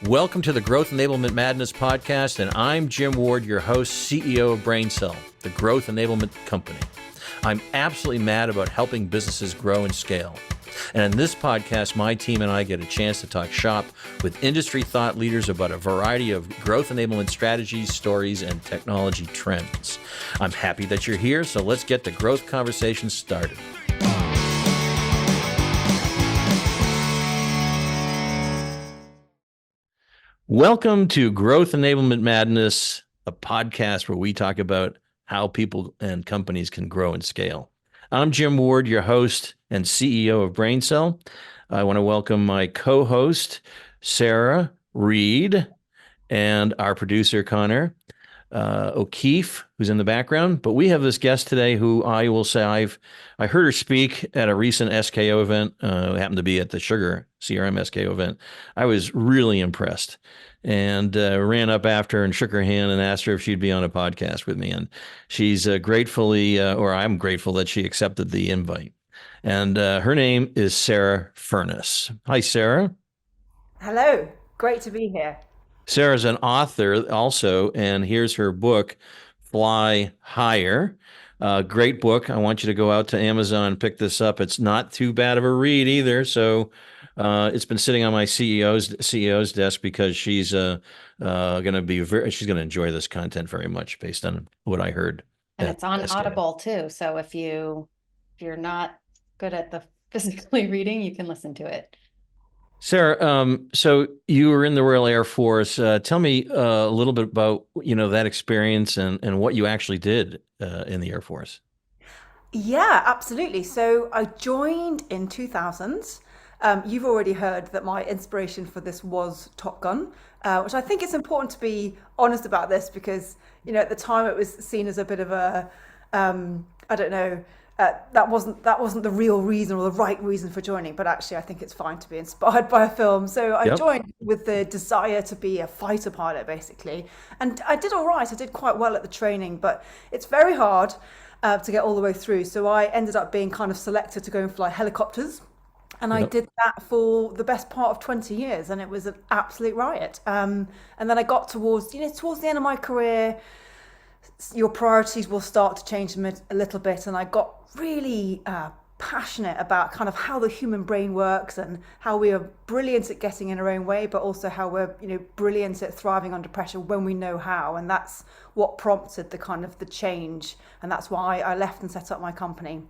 Welcome to the Growth Enablement Madness podcast, and I'm Jim Ward, your host, CEO of BrainCell, the Growth Enablement Company. I'm absolutely mad about helping businesses grow and scale. And in this podcast, my team and I get a chance to talk shop with industry thought leaders about a variety of growth enablement strategies, stories, and technology trends. I'm happy that you're here, so let's get the growth conversation started. Welcome to Growth Enablement Madness, a podcast where we talk about how people and companies can grow and scale. I'm Jim Ward, your host and CEO of BrainCell. I want to welcome my co-host, Sarah Reed, and our producer, Connor O'Keefe, who's in the background. But we have this guest today who I will say I heard her speak at a recent SKO event. It happened to be at the Sugar CRM SKO event. I was really impressed and ran up after her and shook her hand and asked her if she'd be on a podcast with me. And she's I'm grateful that she accepted the invite. And her name is Sarah Furness. Hi, Sarah. Hello, great to be here. Sarah's an author also, and here's her book, Fly Higher. Great book. I want you to go out to Amazon and pick this up. It's not too bad of a read either. So it's been sitting on my CEO's desk because she's going to enjoy this content very much based on what I heard. And it's on Audible too. So if you're not good at the physically reading, you can listen to it. Sarah, so you were in the Royal Air Force. Tell me a little bit about, that experience and what you actually did in the Air Force. Yeah, absolutely. So I joined in 2000. You've already heard that my inspiration for this was Top Gun, which I think it's important to be honest about this because, at the time it was seen as a bit of a, I don't know, that wasn't the real reason or the right reason for joining, but actually I think it's fine to be inspired by a film. So I joined with the desire to be a fighter pilot, basically, and I did all right. I did quite well at the training, but it's very hard to get all the way through. So I ended up being kind of selected to go and fly helicopters, and I did that for the best part of 20 years, and it was an absolute riot. And then I got towards the end of my career, your priorities will start to change a little bit, and I got really passionate about kind of how the human brain works and how we are brilliant at getting in our own way, but also how we're brilliant at thriving under pressure when we know how. And that's what prompted the change, and that's why I left and set up my company.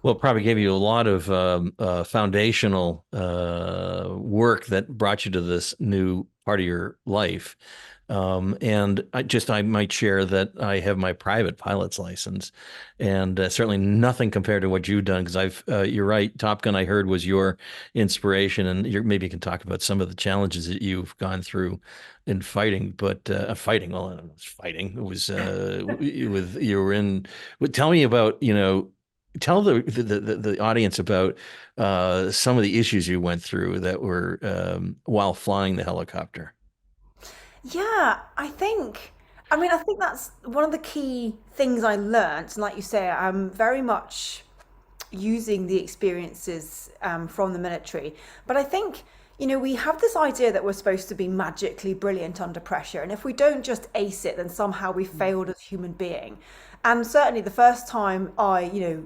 Well, it probably gave you a lot of foundational work that brought you to this new part of your life. And I might share that I have my private pilot's license, and certainly nothing compared to what you've done. Because you're right, Top Gun I heard was your inspiration, and maybe you can talk about some of the challenges that you've gone through in fighting. But fighting, well, it was fighting. It was you were in. Tell me about Tell the audience about some of the issues you went through that were while flying the helicopter. Yeah, I think that's one of the key things I learned. And like you say, I'm very much using the experiences from the military. But I think, we have this idea that we're supposed to be magically brilliant under pressure. And if we don't just ace it, then somehow we failed as a human being. And certainly the first time I,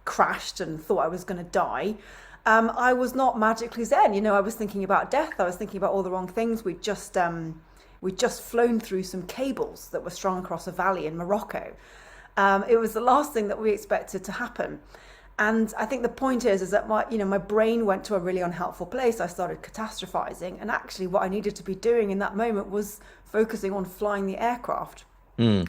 crashed and thought I was going to die, I was not magically zen. I was thinking about death. I was thinking about all the wrong things. We'd just flown through some cables that were strung across a valley in Morocco. It was the last thing that we expected to happen. And I think the point is that my brain went to a really unhelpful place. I started catastrophizing. And actually what I needed to be doing in that moment was focusing on flying the aircraft. Mm.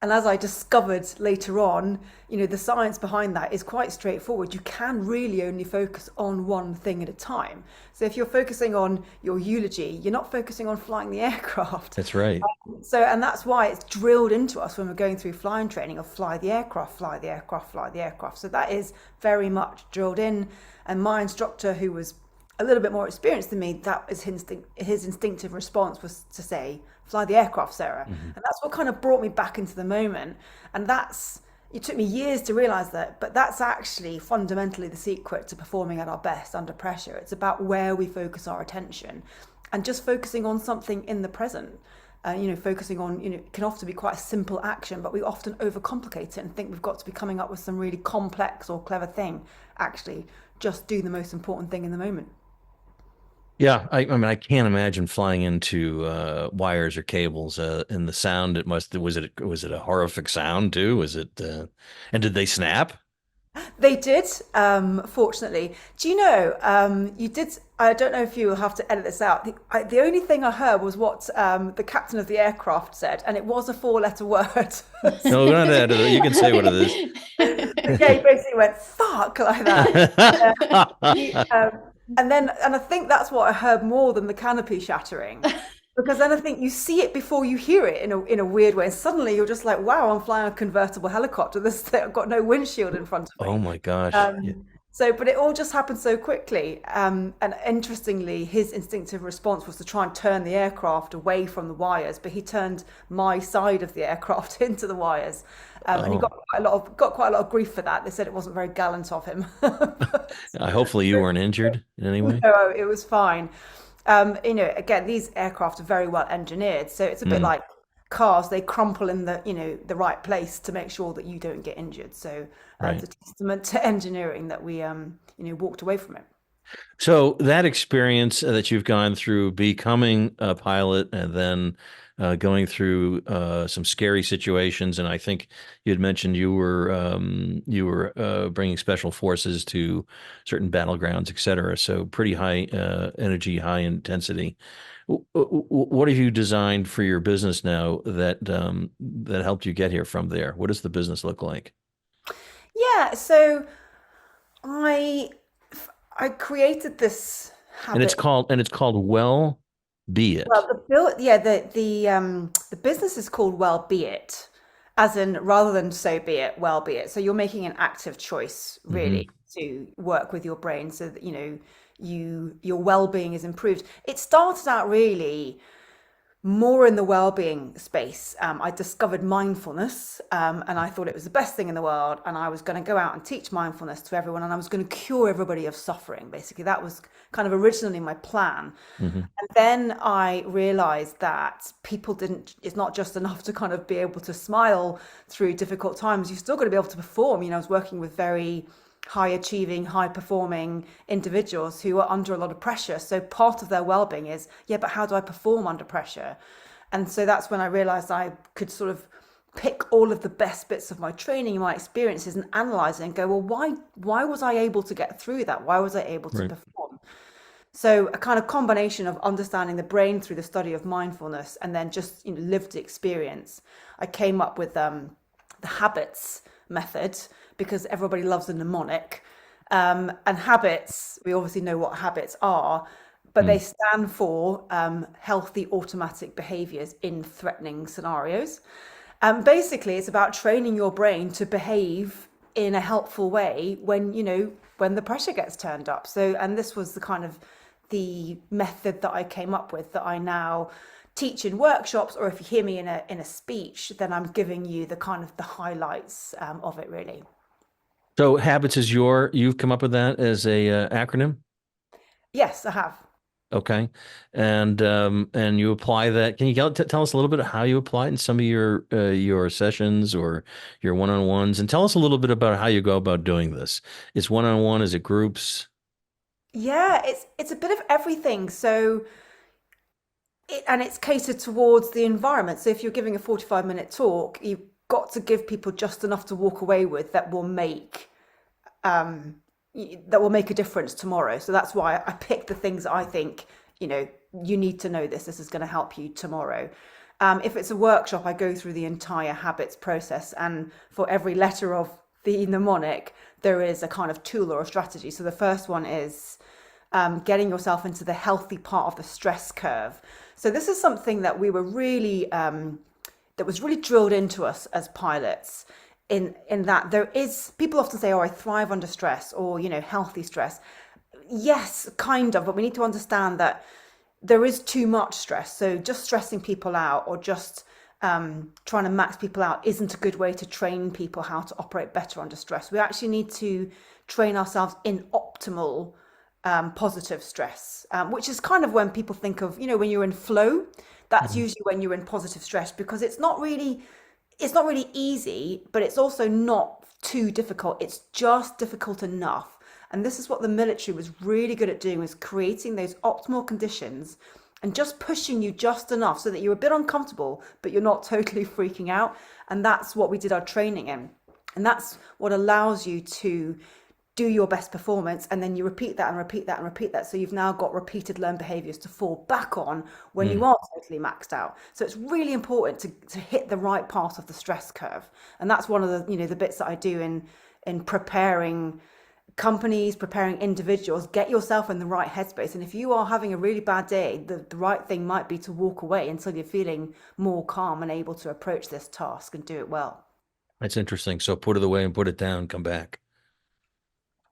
And as I discovered later on, the science behind that is quite straightforward. You can really only focus on one thing at a time. So if you're focusing on your eulogy, you're not focusing on flying the aircraft. That's right. And that's why it's drilled into us when we're going through flying training of fly the aircraft, fly the aircraft, fly the aircraft. So that is very much drilled in. And my instructor, who was a little bit more experienced than me, that is his instinctive response was to say, fly the aircraft, Sarah. Mm-hmm. And that's what kind of brought me back into the moment. And it took me years to realize that, but that's actually fundamentally the secret to performing at our best under pressure. It's about where we focus our attention. and just focusing on something in the present. Focusing on, it can often be quite a simple action, but we often overcomplicate it and think we've got to be coming up with some really complex or clever thing. Actually, just do the most important thing in the moment. Yeah, I mean, I can't imagine flying into wires or cables. And the sound, it must was it a horrific sound too? Was it? And did they snap? They did, fortunately. Do you know, you did, I don't know if you will have to edit this out. The only thing I heard was what the captain of the aircraft said, and it was a four-letter word. No, we're not that. You can say what it is. Yeah, he basically went, fuck, like that. And I think that's what I heard more than the canopy shattering. Because then I think you see it before you hear it in a weird way. And suddenly you're just like, wow, I'm flying a convertible helicopter. I've got no windshield in front of Oh me. my gosh. Yeah. But it all just happened so quickly. And interestingly, his instinctive response was to try and turn the aircraft away from the wires, but he turned my side of the aircraft into the wires. And he Oh, got quite a lot of grief for that. They said it wasn't very gallant of him. hopefully you weren't injured in any way. No, it was fine. Again, these aircraft are very well engineered, so it's a bit Mm, like cars. They crumple in the right place to make sure that you don't get injured. So it's right. a testament to engineering that we walked away from it. So that experience that you've gone through becoming a pilot and then going through some scary situations, and I think you had mentioned you were bringing special forces to certain battlegrounds, et cetera. So pretty high energy, high intensity. What have you designed for your business now that helped you get here from there? What does the business look like? Yeah, so I I created this And it's habit. called Well Be Well, It. the business is called Well Be It, as in rather than so be it, well be it. So you're making an active choice Hmm. really to work with your brain so that your well-being is improved. It started out really more in the well-being space. I discovered mindfulness, and I thought it was the best thing in the world. And I was going to go out and teach mindfulness to everyone, and I was going to cure everybody of suffering. Basically, that was kind of originally my plan. Hmm. And then I realized that people didn't, it's not just enough to kind of be able to smile through difficult times. You've still got to be able to perform. I was working with very high achieving, high performing individuals who are under a lot of pressure. So part of their well-being is, yeah, but how do I perform under pressure? And so that's when I realized I could sort of pick all of the best bits of my training and my experiences and analyze it and go, well, why was I able to get through that? Why was I able to Right. perform? So a kind of combination of understanding the brain through the study of mindfulness and then just lived experience. I came up with the habits method because everybody loves a mnemonic. And habits, we obviously know what habits are, but they Mm. stand for healthy automatic behaviors in threatening scenarios. Basically, it's about training your brain to behave in a helpful way when the pressure gets turned up. So, and this was the kind of the method that I came up with that I now teach in workshops, or if you hear me in a speech, then I'm giving you the kind of the highlights of it really. So habits is you've come up with that as a acronym. Yes, I have. Okay. And you apply that. Can you tell us a little bit of how you apply it in some of your sessions or your one-on-ones, and tell us a little bit about how you go about doing this. Is one-on-one? Is it groups? Yeah, it's a bit of everything. So it's catered towards the environment. So if you're giving a 45-minute talk, you've got to give people just enough to walk away with um, that will make a difference tomorrow. So that's why I picked the things that I think, you know, you need to know this. This is going to help you tomorrow. If it's a workshop, I go through the entire habits process, and for every letter of the mnemonic, there is a kind of tool or a strategy. So the first one is getting yourself into the healthy part of the stress curve. So this is something that we were really that was really drilled into us as pilots. In that there is people often say, "Oh, I thrive under stress," or healthy stress. Yes, kind of, but we need to understand that there is too much stress. So just stressing people out or just trying to max people out isn't a good way to train people how to operate better under stress. We actually need to train ourselves in optimal positive stress, which is kind of when people think of, when you're in flow, that's Mhm. usually when you're in positive stress, because it's not really easy, but it's also not too difficult. It's just difficult enough. And this is what the military was really good at doing, was creating those optimal conditions and just pushing you just enough so that you're a bit uncomfortable, but you're not totally freaking out. And that's what we did our training in. And that's what allows you to do your best performance, and then you repeat that and repeat that and repeat that, so you've now got repeated learned behaviors to fall back on when you Mm. are totally maxed out. So it's really important to hit the right part of the stress curve, and that's one of the bits that I do in preparing companies, preparing individuals. Get yourself in the right headspace, and if you are having a really bad day, the right thing might be to walk away until you're feeling more calm and able to approach this task and do it well. That's interesting. So put it away and put it down, come back.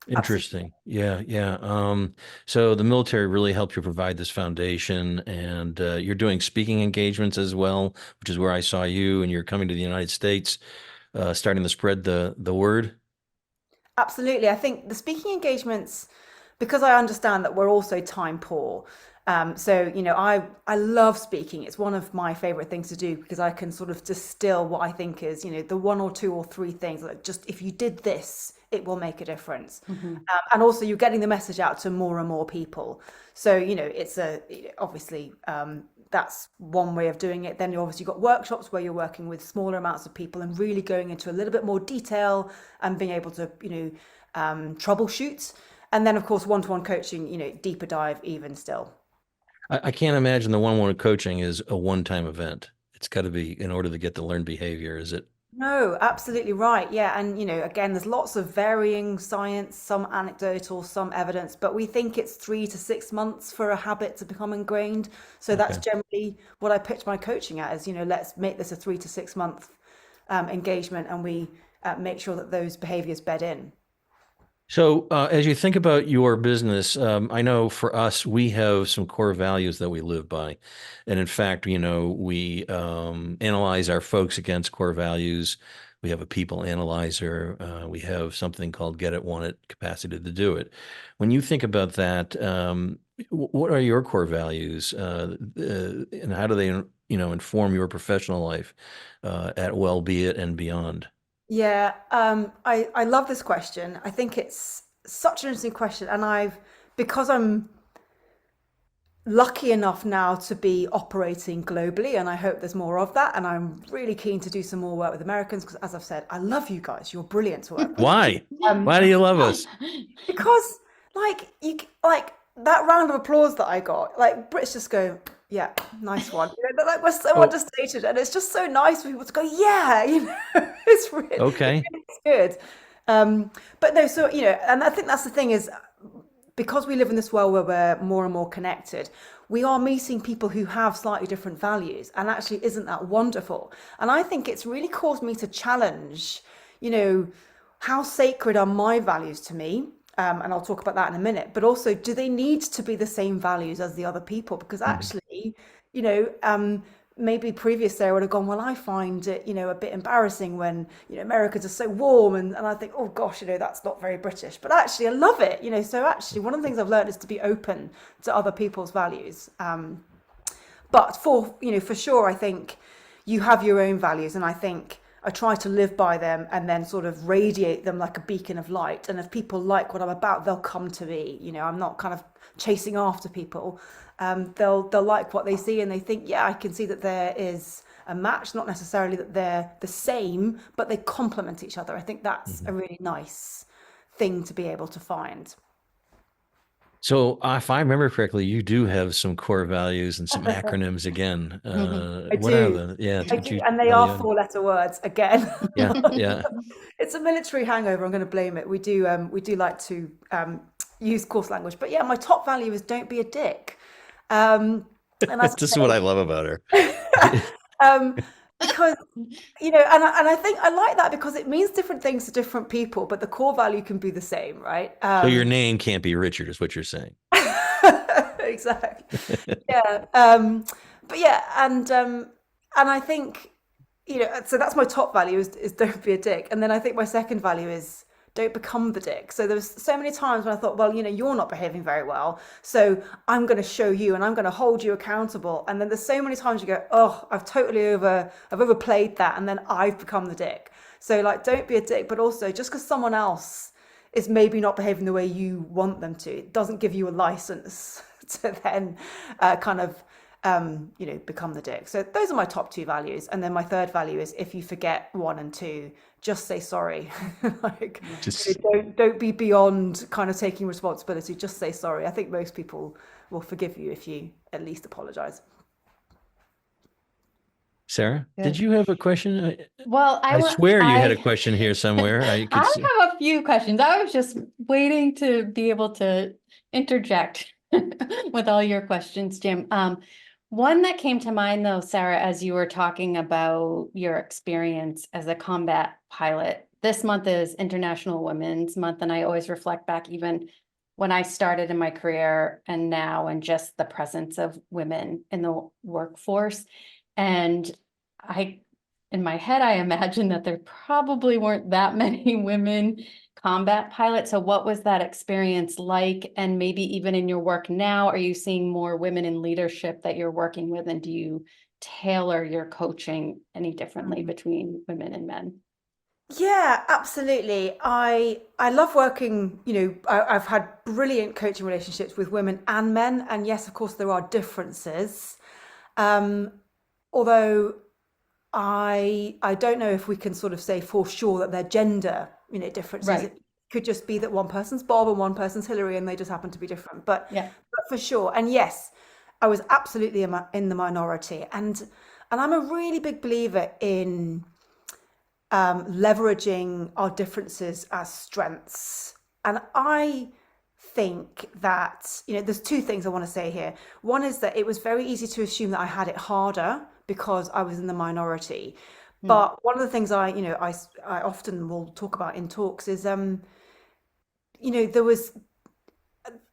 Absolutely. Interesting. Yeah, yeah. So the military really helped you provide this foundation, and you're doing speaking engagements as well, which is where I saw you, and you're coming to the United States, starting to spread the word. Absolutely. I think the speaking engagements, because I understand that we're also time poor. So I love speaking. It's one of my favorite things to do, because I can sort of distill what I think is, the one or two or three things, like, just if you did this, it will make a difference. Hmm. And also you're getting the message out to more and more people. So, it's obviously, that's one way of doing it. Then you obviously got workshops where you're working with smaller amounts of people and really going into a little bit more detail and being able to, troubleshoot. And then of course, one-to-one coaching, deeper dive even still. I can't imagine the one-on-one coaching is a one-time event. It's got to be in order to get the learned behavior, is it? No, absolutely right. Yeah. And, again, there's lots of varying science, some anecdotal, some evidence, but we think it's 3 to 6 months for a habit to become ingrained. So that's Okay. generally what I pitch my coaching at is, let's make this a 3 to 6 month engagement, and we make sure that those behaviors bed in. So, as you think about your business, I know for us, we have some core values that we live by. And in fact, we analyze our folks against core values. We have a people analyzer. We have something called get it, want it, capacity to do it. When you think about that, what are your core values, and how do they, inform your professional life, at Well Be It and beyond? Yeah, I love this question. I think it's such an interesting question, and because I'm lucky enough now to be operating globally, and I hope there's more of that. And I'm really keen to do some more work with Americans, because, as I've said, I love you guys. You're brilliant to work with. Why? Um, Why do you love us? because like that round of applause that I got, like Brits just go, yeah, nice one. They're like, we're so Oh, understated, and it's just so nice for people to go, yeah, it's okay. really good. But no, so and I think that's the thing is, because we live in this world where we're more and more connected, we are meeting people who have slightly different values. And actually, isn't that wonderful? And I think it's really caused me to challenge, you know, how sacred are my values to me? And I'll talk about that in a minute. But also, do they need to be the same values as the other people? Because Mhm. actually, you know, maybe previous Sarah would have gone, well, I find it, a bit embarrassing when, Americans are so warm. And I think, oh gosh, that's not very British. But actually, I love it, So actually, one of the things I've learned is to be open to other people's values. But for sure, I think you have your own values, and I think I try to live by them and then sort of radiate them like a beacon of light. And if people like what I'm about, they'll come to me. I'm not kind of chasing after people. They'll like what they see, and they think, yeah, I can see that there is a match. Not necessarily that they're the same, but they complement each other. I think that's a Mhm. really nice thing to be able to find. So, if I remember correctly, you do have some core values and some acronyms again. I What are do. the, yeah, I would do, you and they tell the are audience? four-letter words again. Yeah, yeah. It's a military hangover. I'm going to blame it. We do like to use coarse language, but yeah, my top value is don't be a dick. Um, and as This is what I love about her. I say, because and I think I like that because it means different things to different people, but the core value can be the same, right? So your name can't be Richard, is what you're saying. Exactly. Yeah. But yeah, and I think, so that's my top value is don't be a dick. And then I think my second value is don't become the dick. So there was so many times when I thought, well, you're not behaving very well, so I'm going to show you and I'm going to hold you accountable. And then there's so many times you go, oh, I've overplayed that, and then I've become the dick. So like, don't be a dick, but also just because someone else is maybe not behaving the way you want them to, it doesn't give you a license to then become the dick. So those are my top two values. And then my third value is, if you forget one and two, just say sorry. Like, Just don't be beyond kind of taking responsibility. Just say sorry. I think most people will forgive you if you at least apologize. Sarah, Good. did you have a question? Well, I swear you had a question here somewhere. I could I see. have a few questions. I was just waiting to be able to interject with all your questions, Jim. One that came to mind though, Sarah, as you were talking about your experience as a combat pilot. This month is International Women's Month, and I always reflect back even when I started in my career and now, and just the presence of women in the workforce. And in my head, I imagine that there probably weren't that many women combat pilots. So what was that experience like? And maybe even in your work now, are you seeing more women in leadership that you're working with? And do you tailor your coaching any differently between women and men? Yeah, absolutely. I love working, I've had brilliant coaching relationships with women and men. And yes, of course, there are differences. Although I don't know if we can sort of say for sure that they're gender, differences. Right. It could just be that one person's Bob and one person's Hillary, and they just happen to be different. But Yeah. for sure. And yes, I was absolutely in the minority, and I'm a really big believer in leveraging our differences as strengths. And I think that, there's two things I want to say here. One is that it was very easy to assume that I had it harder because I was in the minority. But one of the things I often will talk about in talks is,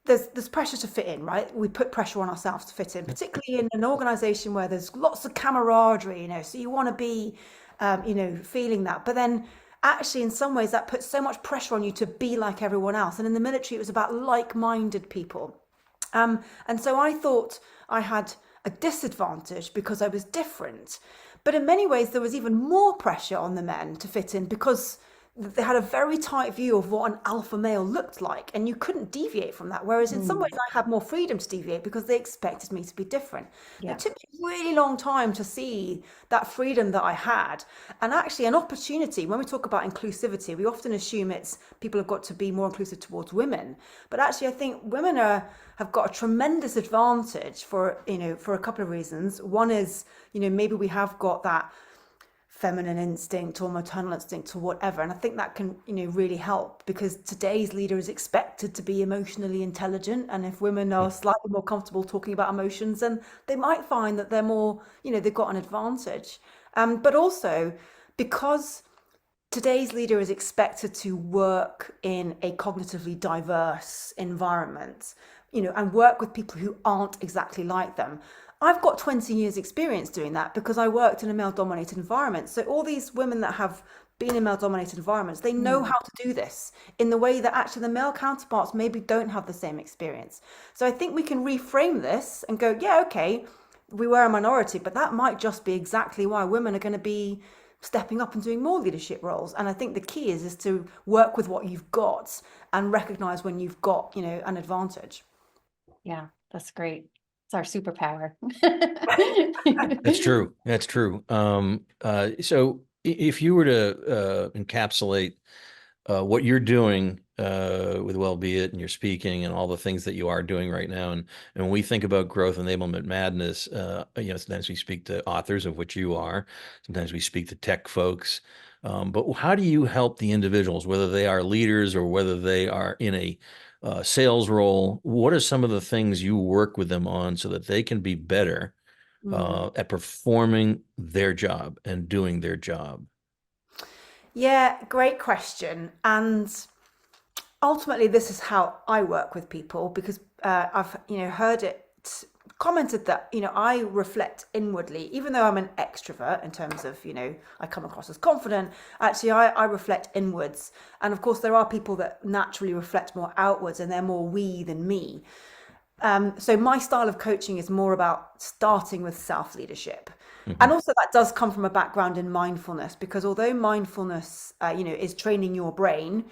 there's pressure to fit in, right? We put pressure on ourselves to fit in, particularly in an organization where there's lots of camaraderie, so you want to be, feeling that. But then actually, in some ways, that puts so much pressure on you to be like everyone else. And in the military, it was about like-minded people. And so I thought I had a disadvantage because I was different. But in many ways, there was even more pressure on the men to fit in because they had a very tight view of what an alpha male looked like, and you couldn't deviate from that. Whereas in some ways, I had more freedom to deviate because they expected me to be different. Yeah. It took me a really long time to see that freedom that I had, and actually an opportunity. When we talk about inclusivity, we often assume it's people have got to be more inclusive towards women, but actually, I think women have got a tremendous advantage for a couple of reasons. One is, maybe we have got that feminine instinct or maternal instinct or whatever, and I think that can really help, because today's leader is expected to be emotionally intelligent, and if women are slightly more comfortable talking about emotions, then they might find that they're more, they've got an advantage. But also because today's leader is expected to work in a cognitively diverse environment, and work with people who aren't exactly like them. I've got 20 years experience doing that because I worked in a male-dominated environment. So all these women that have been in male-dominated environments, they know how to do this in the way that actually the male counterparts maybe don't have the same experience. So I think we can reframe this and go, yeah, okay, we were a minority, but that might just be exactly why women are going to be stepping up and doing more leadership roles. And I think the key is to work with what you've got and recognize when you've got, an advantage. Yeah, that's great. It's our superpower. That's true. That's true. So if you were to encapsulate what you're doing with Wellbeat and your speaking and all the things that you are doing right now, and when we think about Growth Enablement Madness, sometimes we speak to authors, of which you are. Sometimes we speak to tech folks. But how do you help the individuals, whether they are leaders or whether they are in a sales role? What are some of the things you work with them on so that they can be better at performing their job and doing their job? Yeah, great question. And ultimately, this is how I work with people, because I've heard it commented that, I reflect inwardly, even though I'm an extrovert in terms of, I come across as confident. Actually, I reflect inwards. And of course, there are people that naturally reflect more outwards and they're more we than me. So my style of coaching is more about starting with self-leadership. Mm-hmm. And also that does come from a background in mindfulness, because although mindfulness, is training your brain,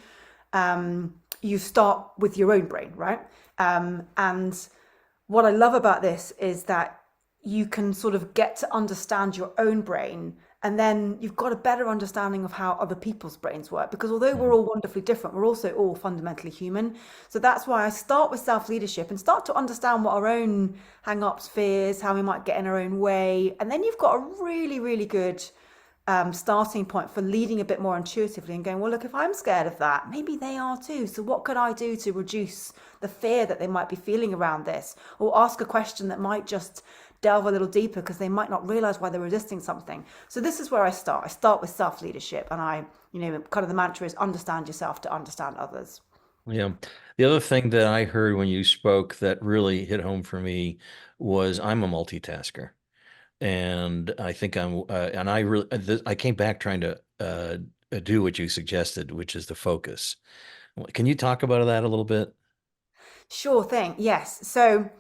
you start with your own brain, right? And what I love about this is that you can sort of get to understand your own brain, and then you've got a better understanding of how other people's brains work, because although we're all wonderfully different, we're also all fundamentally human. So that's why I start with self-leadership and start to understand what our own hang-ups, fears, how we might get in our own way. And then you've got a really, really good starting point for leading a bit more intuitively and going, well, look, if I'm scared of that, maybe they are too. So what could I do to reduce the fear that they might be feeling around this? Or ask a question that might just delve a little deeper, because they might not realize why they're resisting something. So this is where I start. I start with self-leadership, and kind of the mantra is understand yourself to understand others. Yeah. The other thing that I heard when you spoke that really hit home for me was I'm a multitasker. And I think and I really, I came back trying to do what you suggested, which is the focus. Can you talk about that a little bit? Sure thing. Yes. So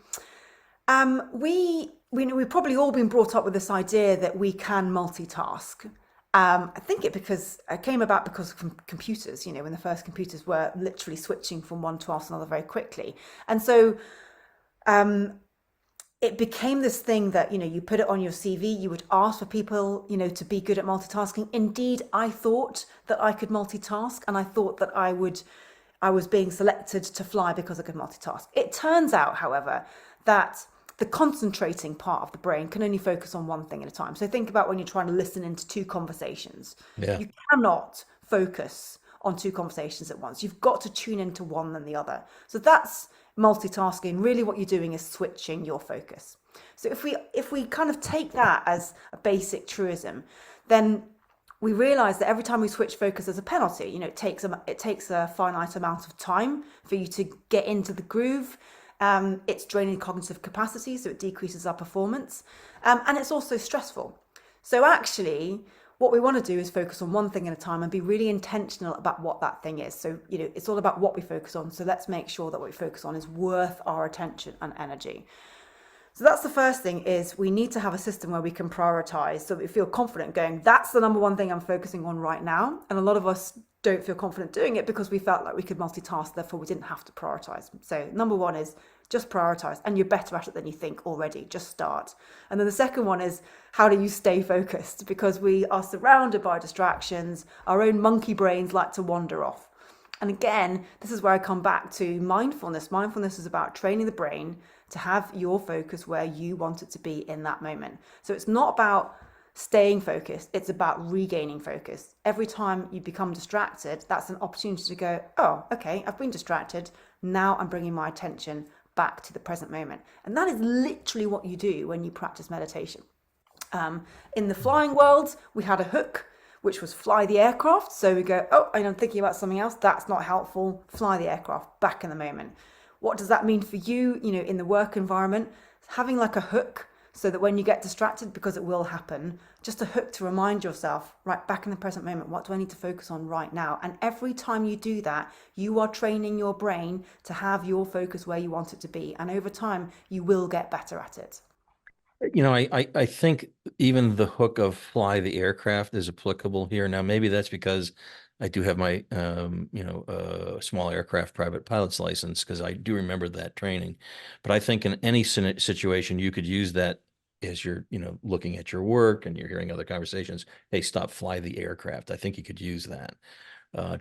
we've probably all been brought up with this idea that we can multitask. I think it came about because of computers, when the first computers were literally switching from one task to another very quickly. And so it became this thing that, you put it on your CV, you would ask for people, to be good at multitasking. Indeed, I thought that I could multitask, and I thought that I was being selected to fly because I could multitask. It turns out, however, that the concentrating part of the brain can only focus on one thing at a time. So think about when you're trying to listen into two conversations. Yeah. You cannot focus on two conversations at once. You've got to tune into one than the other. So that's multitasking. Really what you're doing is switching your focus. So if we kind of take that as a basic truism, then we realize that every time we switch focus, there's a penalty. It takes a finite amount of time for you to get into the groove. It's draining cognitive capacity, so it decreases our performance. And it's also stressful. So actually, what we want to do is focus on one thing at a time and be really intentional about what that thing is. So, it's all about what we focus on. So let's make sure that what we focus on is worth our attention and energy. So that's the first thing, is we need to have a system where we can prioritize, so that we feel confident going, that's the number one thing I'm focusing on right now. And a lot of us don't feel confident doing it because we felt like we could multitask, therefore we didn't have to prioritize. So number one is just prioritize, and you're better at it than you think already. Just start. And then the second one is, how do you stay focused? Because we are surrounded by distractions. Our own monkey brains like to wander off. And again, this is where I come back to mindfulness. Mindfulness is about training the brain to have your focus where you want it to be in that moment. So it's not about staying focused, it's about regaining focus. Every time you become distracted, that's an opportunity to go, oh, okay, I've been distracted. Now I'm bringing my attention back to the present moment. And that is literally what you do when you practice meditation. In the flying world, we had a hook, which was fly the aircraft. So we go, oh, I'm thinking about something else. That's not helpful. Fly the aircraft, back in the moment. What does that mean for you, in the work environment? Having like a hook, so that when you get distracted, because it will happen, just a hook to remind yourself, right, back in the present moment, what do I need to focus on right now? And every time you do that, you are training your brain to have your focus where you want it to be. And over time, you will get better at it. I think even the hook of fly the aircraft is applicable here. Now, maybe that's because I do have my, small aircraft private pilot's license, because I do remember that training. But I think in any situation, you could use that as you're, looking at your work and you're hearing other conversations. Hey, stop, fly the aircraft. I think you could use that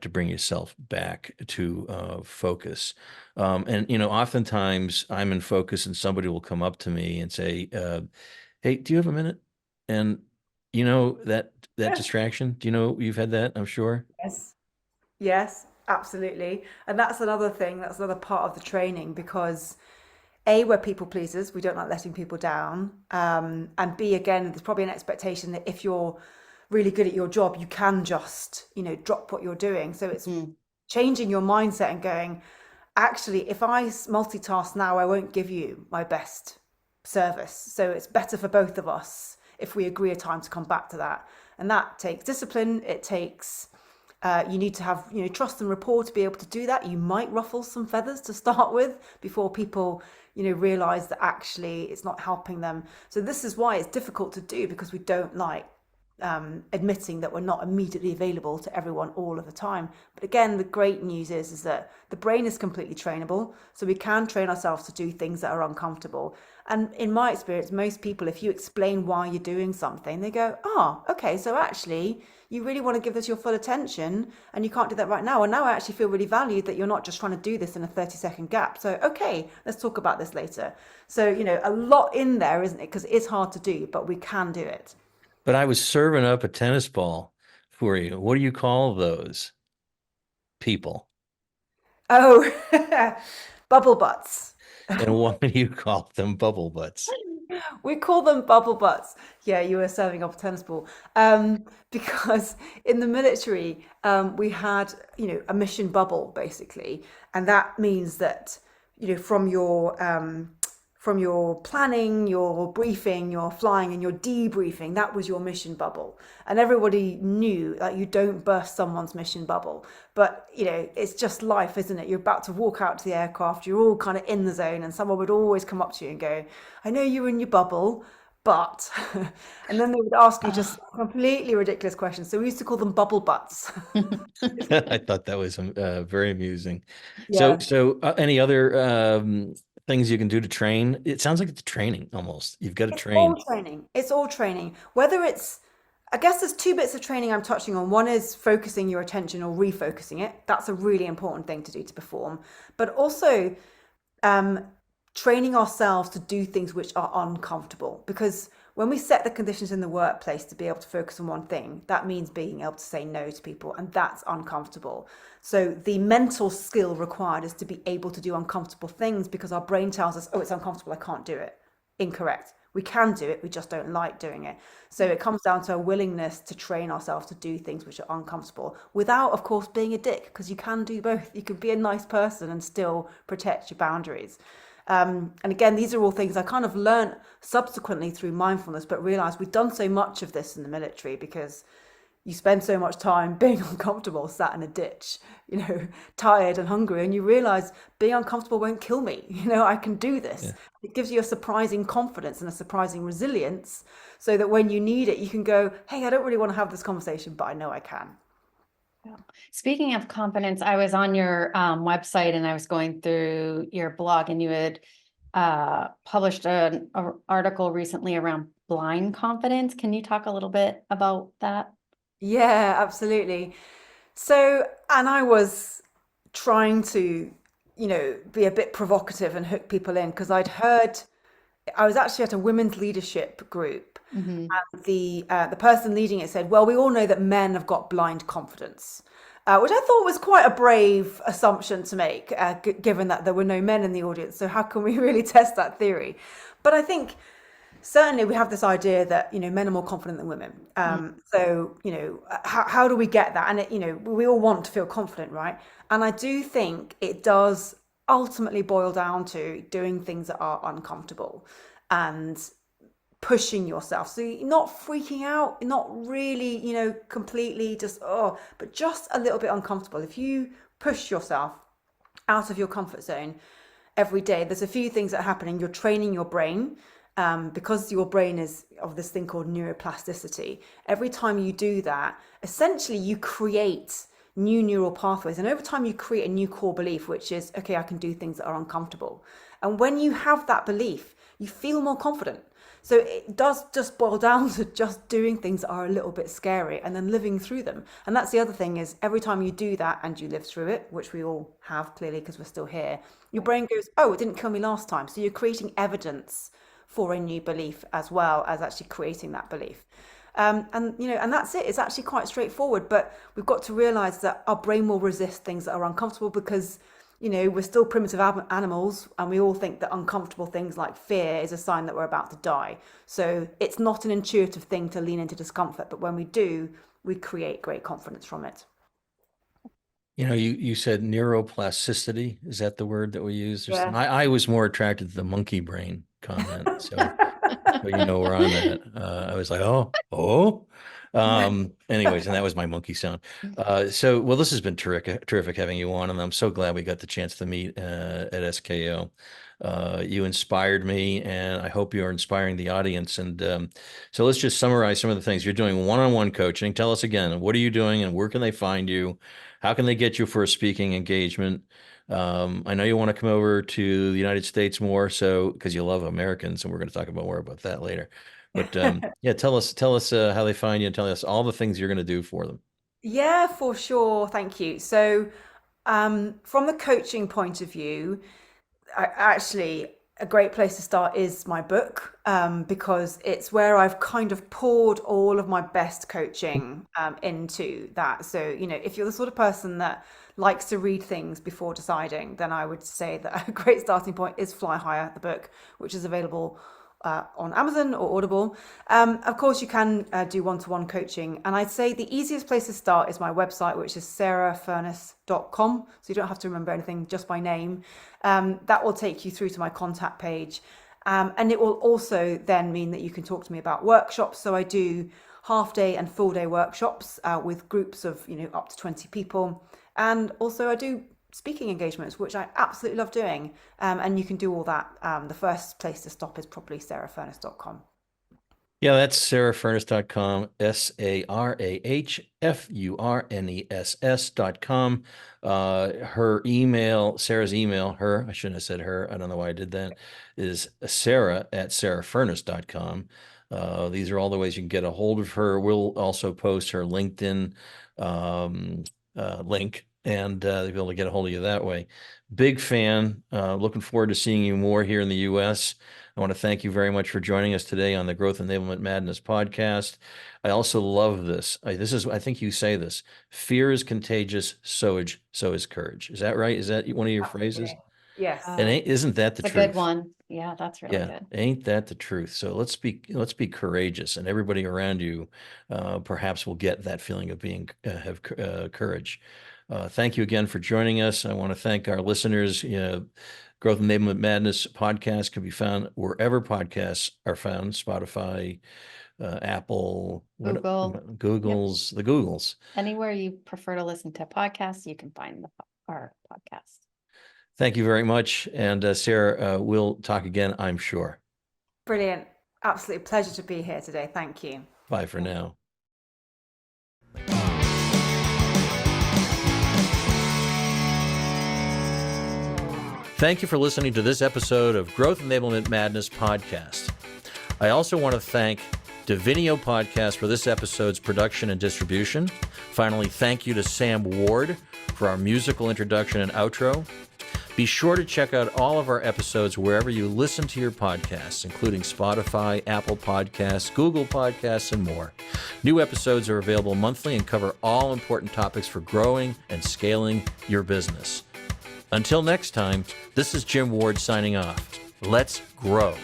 to bring yourself back to focus. And, oftentimes I'm in focus and somebody will come up to me and say, hey, do you have a minute? And, that distraction, you've had that, I'm sure. Yes. Yes, absolutely. And that's another thing, that's another part of the training, because A, we're people pleasers, we don't like letting people down. And B, again, there's probably an expectation that if you're really good at your job, you can just, drop what you're doing. So it's changing your mindset and going, actually, if I multitask now, I won't give you my best service. So it's better for both of us if we agree a time to come back to that. And that takes discipline. It takes, you need to have, trust and rapport to be able to do that. You might ruffle some feathers to start with before people, realize that actually it's not helping them. So this is why it's difficult to do, because we don't like admitting that we're not immediately available to everyone all of the time. But again, the great news is that the brain is completely trainable. So we can train ourselves to do things that are uncomfortable. And in my experience, most people, if you explain why you're doing something, they go, oh, okay, so actually you really want to give this your full attention and you can't do that right now. And now I actually feel really valued that you're not just trying to do this in a 30-second gap. So, okay, let's talk about this later. So, a lot in there, isn't it? Because it's hard to do, but we can do it. But I was serving up a tennis ball for you. What do you call those people? Oh, bubble butts. And why do you call them bubble butts? We call them bubble butts. Yeah, you were serving up a tennis ball. Because in the military, we had, a mission bubble basically, and that means that, from your planning, your briefing, your flying, and your debriefing, that was your mission bubble. And everybody knew that you don't burst someone's mission bubble. But, it's just life, isn't it? You're about to walk out to the aircraft, you're all kind of in the zone, and someone would always come up to you and go, I know you're in your bubble, but, and then they would ask you just completely ridiculous questions. So we used to call them bubble butts. I thought that was very amusing. Yeah. So any other things you can do to train? It sounds like it's training almost. You've got to It's all train. training. It's all training. Whether it's, I guess there's two bits of training I'm touching on. One is focusing your attention or refocusing it. That's a really important thing to do to perform. But also um, training ourselves to do things which are uncomfortable. Because when we set the conditions in the workplace to be able to focus on one thing, that means being able to say no to people, and that's uncomfortable. So the mental skill required is to be able to do uncomfortable things, because our brain tells us, oh, it's uncomfortable, I can't do it. Incorrect. We can do it, we just don't like doing it. So it comes down to a willingness to train ourselves to do things which are uncomfortable without, of course, being a dick, because you can do both. You can be a nice person and still protect your boundaries. And again, these are all things I kind of learned subsequently through mindfulness, but realized we've done so much of this in the military because you spend so much time being uncomfortable, sat in a ditch, tired and hungry, and you realize being uncomfortable won't kill me. I can do this. Yeah. It gives you a surprising confidence and a surprising resilience, so that when you need it, you can go, hey, I don't really want to have this conversation, but I know I can. Speaking of confidence, I was on your website and I was going through your blog, and you had published an article recently around blind confidence. Can you talk a little bit about that? Yeah, absolutely. So, and I was trying to, be a bit provocative and hook people in, because I was actually at a women's leadership group, Mm-hmm. and the person leading it said, well, we all know that men have got blind confidence, which I thought was quite a brave assumption to make, given that there were no men in the audience. So how can we really test that theory? But I think certainly we have this idea that men are more confident than women. So how do we get that? And we all want to feel confident, right? And I do think it does ultimately boil down to doing things that are uncomfortable and pushing yourself. So you're not freaking out, not really, completely just, but just a little bit uncomfortable. If you push yourself out of your comfort zone every day, there's a few things that are happening. You're training your brain, because your brain is of this thing called neuroplasticity. Every time you do that, essentially you create new neural pathways. And over time you create a new core belief, which is, okay, I can do things that are uncomfortable. And when you have that belief, you feel more confident. So it does just boil down to just doing things that are a little bit scary and then living through them. And that's the other thing, is every time you do that and you live through it, which we all have clearly because we're still here, your brain goes, oh, it didn't kill me last time. So you're creating evidence for a new belief, as well as actually creating that belief. And that's it. It's actually quite straightforward, but we've got to realize that our brain will resist things that are uncomfortable, because we're still primitive animals, and we all think that uncomfortable things like fear is a sign that we're about to die. So it's not an intuitive thing to lean into discomfort, but when we do, we create great confidence from it. You said neuroplasticity. Is that the word that we use? Yeah. I was more attracted to the monkey brain. comment. So where I'm at. I was like, oh. Anyways, and that was my monkey sound. Well, this has been terrific having you on, and I'm so glad we got the chance to meet at SKO. You inspired me, and I hope you're inspiring the audience. And so let's just summarize some of the things you're doing. One-on-one coaching. Tell us again, what are you doing, and where can they find you? How can they get you for a speaking engagement? I know you want to come over to the United States more, so because you love Americans, and we're going to talk more about that later. But yeah, tell us how they find you, and tell us all the things you're going to do for them. Yeah, for sure. Thank you. So, from the coaching point of view, actually, a great place to start is my book, because it's where I've kind of poured all of my best coaching into that. So, if you're the sort of person that likes to read things before deciding, then I would say that a great starting point is Fly Higher, the book, which is available on Amazon or Audible. Of course, you can do one-to-one coaching. And I'd say the easiest place to start is my website, which is sarahfurness.com. So you don't have to remember anything just by name. That will take you through to my contact page. And it will also then mean that you can talk to me about workshops. So I do half-day and full-day workshops with groups of up to 20 people. And also I do speaking engagements, which I absolutely love doing. And you can do all that. The first place to stop is probably sarahfurness.com. Yeah, that's sarahfurness.com, sarahfurness.com. Her email, Sarah's email, I shouldn't have said her, I don't know why I did that, is sarah@sarahfurness.com. These are all the ways you can get a hold of her. We'll also post her LinkedIn link, and they'll be able to get a hold of you that way. Big fan. Looking forward to seeing you more here in the U.S. I want to thank you very much for joining us today on the Growth Enablement Madness podcast. I also love this. I think you say this: fear is contagious, so is courage. Is that right? Is that one of your phrases? Yes. And isn't that the It's a truth? good one. Yeah, that's really good. Ain't that the truth? So let's be courageous, and everybody around you perhaps will get that feeling of being have courage. Thank you again for joining us. I want to thank our listeners. Growth Enablement Madness podcast can be found wherever podcasts are found: Spotify, Apple, Google. Google's, the Googles. Anywhere you prefer to listen to podcasts, you can find our podcast. Thank you very much. And Sarah, we'll talk again, I'm sure. Brilliant. Absolute pleasure to be here today. Thank you. Bye for now. Thank you for listening to this episode of Growth Enablement Madness podcast. I also want to thank Divinio Podcast for this episode's production and distribution. Finally, thank you to Sam Ward for our musical introduction and outro. Be sure to check out all of our episodes wherever you listen to your podcasts, including Spotify, Apple Podcasts, Google Podcasts, and more. New episodes are available monthly and cover all important topics for growing and scaling your business. Until next time, this is Jim Ward signing off. Let's grow.